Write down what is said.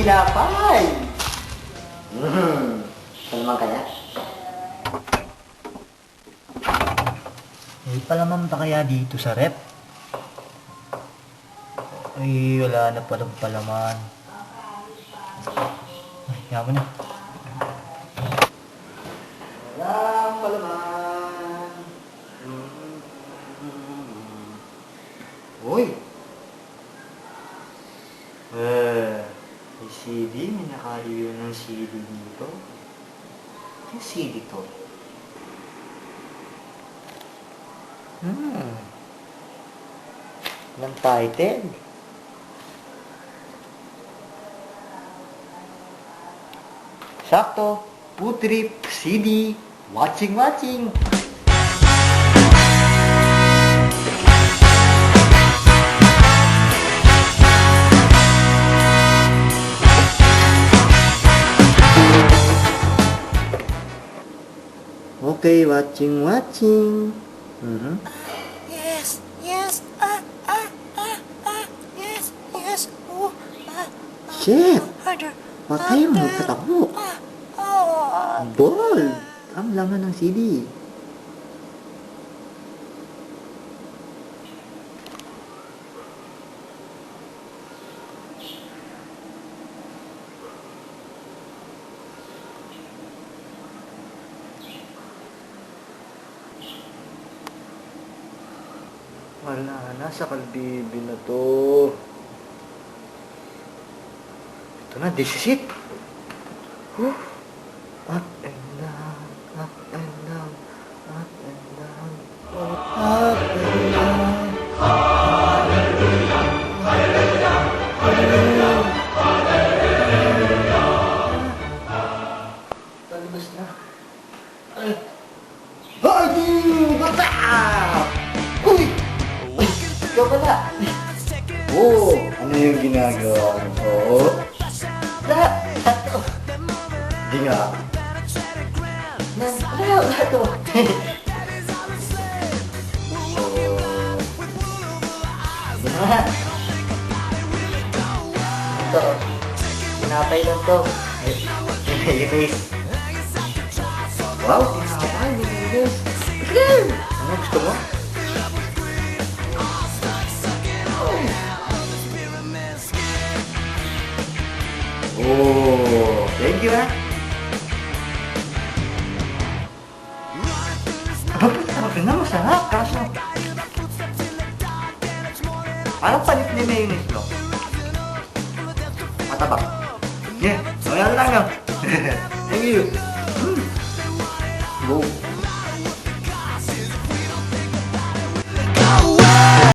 tinapay! Ito naman kaya? May palaman ba kaya dito sa rep? Ay, wala na palang palaman. Ay, yaman na. Walang palaman. Uy! May CD. May nakalio ng CD dito. Yung CD to. Ng title. Sakto. Food trip, CD, watching. Okay, watching. Yes, yes, yes, oh, Chef, harder. huwag kayong magtatakbo. Bold! Ang laman ng CD. Wala na, sa kalbibi na to. Ito na, this is it. Whew. Up and down, up and down, up and down, up and down. Hallelujah, hallelujah, hallelujah, hallelujah. Talibas na. Ay! Bata! Uy! Ikaw pala! Oh! Ano yung ginagawa mo? Lato! Di nga. Lato! Ito. Tinapay lang to. Mayonnaise. Wow! Tinapay, mayonnaise. Ano gusto mo? Oh, thank you, ha? Sabi na masarap, kaso parang palit ni mayonnaise, no? Matabak. Yeah, mayroon lang, no? Thank you. Go.